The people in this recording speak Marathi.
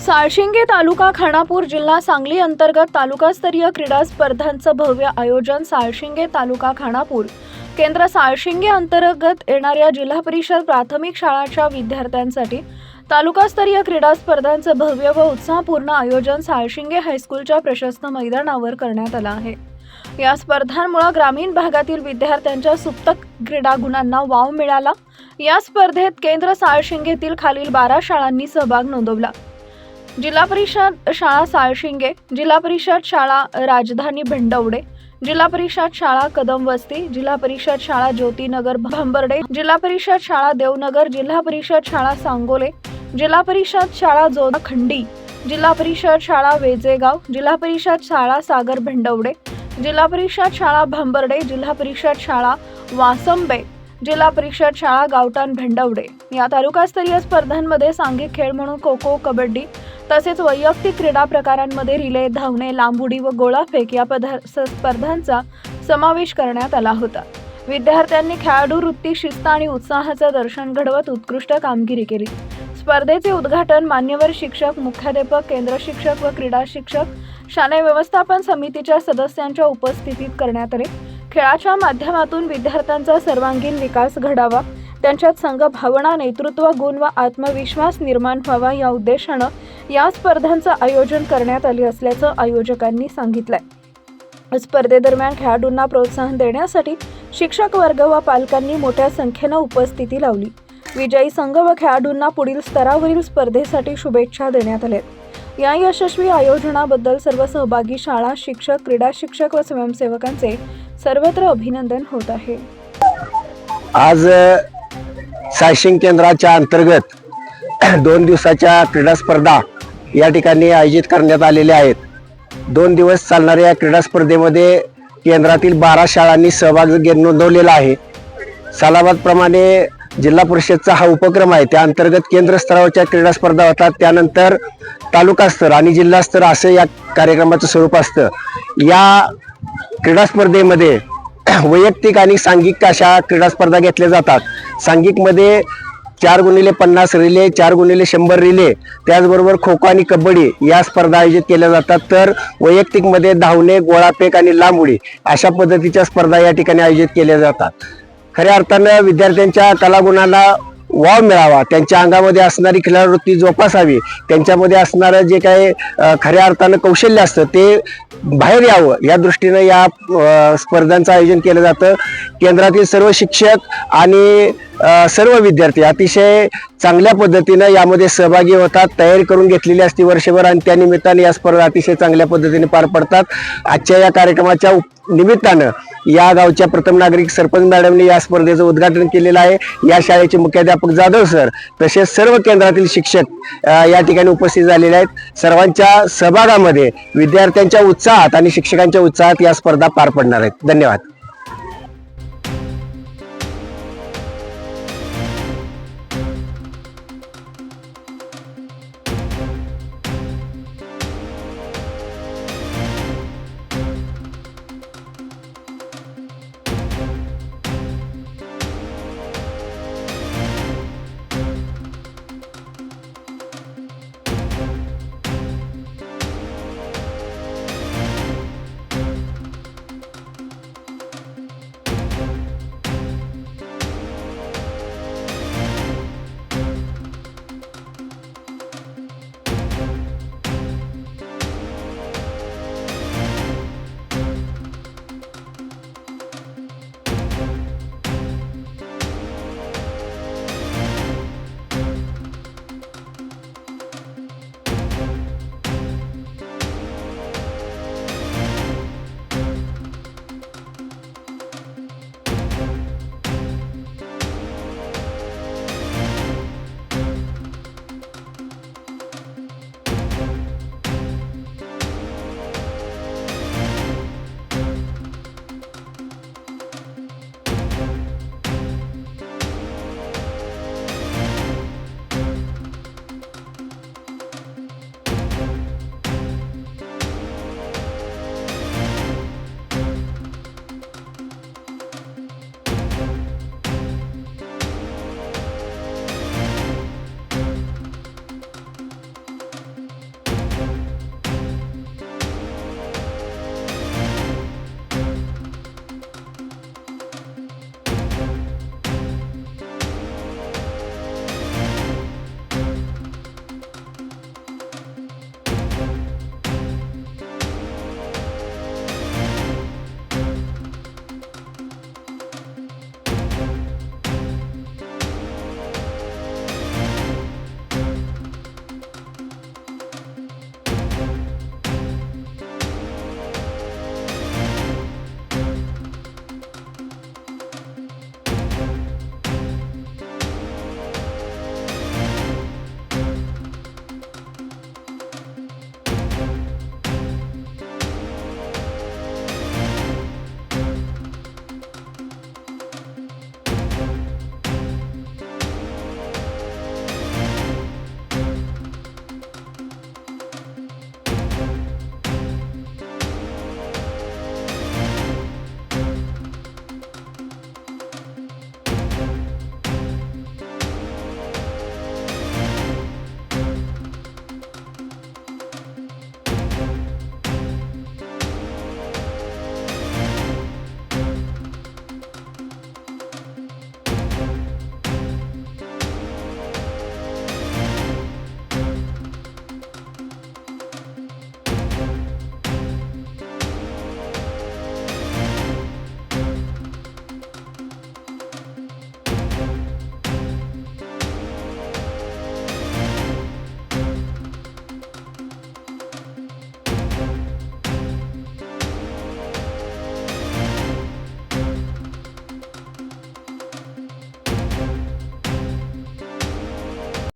साळशिंगे तालुका खानापूर जिल्हा सांगली अंतर्गत तालुकास्तरीय क्रीडा स्पर्धांचं भव्य आयोजन साळशिंगे तालुका खानापूर केंद्र साळशिंगे अंतर्गत येणाऱ्या जिल्हा परिषद प्राथमिक शाळांच्या विद्यार्थ्यांसाठी तालुकास्तरीय क्रीडा स्पर्धांचं भव्य व उत्साहपूर्ण आयोजन साळशिंगे हायस्कूलच्या प्रशस्त मैदानावर करण्यात आलं आहे। या स्पर्धांमुळे ग्रामीण भागातील विद्यार्थ्यांच्या सुप्त क्रीडा गुणांना वाव मिळाला। या स्पर्धेत केंद्र साळशिंगेतील खालील 12 शाळांनी सहभाग नोंदवला। जिल्हा परिषद शाळा साळशिंगे, जिल्हा परिषद शाळा राजधानी भेंडवडे, जिल्हा परिषद शाळा कदम वस्ती, जिल्हा परिषद शाळा ज्योतिनगर भांबर्डे, जिल्हा परिषद शाळा देवनगर, जिल्हा परिषद शाळा सांगोले, जिल्हा परिषद शाळा जोडखंडी, जिल्हा परिषद शाळा वेजेगाव, जिल्हा परिषद शाळा सागर भेंडवडे, जिल्हा परिषद शाळा भांबर्डे, जिल्हा परिषद शाळा वासंबे, जिल्हा परिषद शाळा गावठाण भेंडवडे। या तालुकास्तरीय स्पर्धांमध्ये सांघिक खेळ म्हणून खो खो, कबड्डी तसेच वैयक्तिक क्रीडा प्रकारांमध्ये रिले, धावणे, लांब व गोळाफेक या स्पर्धांचा समावेश करण्यात आला होता। विद्यार्थ्यांनी खेळाडू वृत्ती, शिस्त आणि उत्साहाचं दर्शन घडवत उत्कृष्ट कामगिरी केली। स्पर्धेचे उद्घाटन मान्यवर शिक्षक, मुख्याध्यापक, केंद्र शिक्षक व क्रीडा शिक्षक, शालेय व्यवस्थापन समितीच्या सदस्यांच्या उपस्थितीत करण्यात आले। खेळाच्या माध्यमातून विद्यार्थ्यांचा सर्वांगीण विकास घडावा, त्यांच्यात संघभावना, नेतृत्व गुण व आत्मविश्वास निर्माण व्हावा या उद्देशानं या स्पर्धांचं आयोजन करण्यात आले असल्याचं आयोजकांनी सांगितलंय। स्पर्धेदरम्यान खेळाडूंना प्रोत्साहन देण्यासाठी शिक्षक वर्ग व पालकांनी मोठ्या संख्येनं उपस्थिती लावली। विजयी संघ व खेळाडूंना पुढील स्तरावरील स्पर्धेसाठी शुभेच्छा देण्यात आल्या। या यशस्वी आयोजनाबद्दल सर्व सहभागी शाळा, शिक्षक, क्रीडा शिक्षक व स्वयंसेवकांचे सर्वत्र अभिनंदन होत आहे। आज साळशिंग केंद्राच्या अंतर्गत 2 दिवसाच्या क्रीडा स्पर्धा या ठिकाणी आयोजित करण्यात आलेल्या आहेत। 2 दिवस चालणाऱ्या या क्रीडा स्पर्धेमध्ये केंद्रातील 12 शाळांनी सहभाग नोंदवलेला आहे। सालाबादप्रमाणे जिल्हा परिषदचा हा उपक्रम आहे। त्या अंतर्गत केंद्र स्तरावरच्या क्रीडा स्पर्धा होतात, त्यानंतर तालुका स्तर आणि जिल्हा स्तर असं या कार्यक्रमाचं स्वरूप असतं। या क्रीडा स्पर्धेमध्ये वैयक्तिक आणि सांघिक अशा क्रीडा स्पर्धा घेतल्या जातात। सांघिकमध्ये 4x50 रिले, 4x100 रिले, त्याचबरोबर खो खो आणि कबड्डी या स्पर्धा आयोजित केल्या जातात। तर वैयक्तिकमध्ये धावणे, गोळाफेक आणि लांब उडी अशा पद्धतीच्या स्पर्धा या ठिकाणी आयोजित केल्या जातात। खऱ्या अर्थानं विद्यार्थ्यांच्या कलागुणांना वाव मिळावा, त्यांच्या अंगामध्ये असणारी खेळावृत्ती जोपासावी, त्यांच्यामध्ये असणारं जे काही खऱ्या अर्थानं कौशल्य असतं ते बाहेर यावं या दृष्टीनं या स्पर्धांचं आयोजन केलं जातं। केंद्रातील सर्व शिक्षक आणि सर्व विद्यार्थी अतिशय चांगल्या पद्धतीनं यामध्ये सहभागी होतात, तयारी करून घेतलेली असते वर्षभर आणि त्या निमित्ताने या स्पर्धा अतिशय चांगल्या पद्धतीने पार पडतात। आजच्या या कार्यक्रमाच्या निमित्तानं या गावच्या प्रथम नागरिक सरपंच मॅडमने या स्पर्धेचं उद्घाटन केलेलं आहे। या शाळेचे मुख्याध्यापक जाधव सर तसेच सर्व केंद्रातील शिक्षक या ठिकाणी उपस्थित झालेले आहेत। सर्वांच्या सहभागामध्ये विद्यार्थ्यांच्या उत्साहात आणि शिक्षकांच्या उत्साहात या स्पर्धा पार पडणार आहेत। धन्यवाद।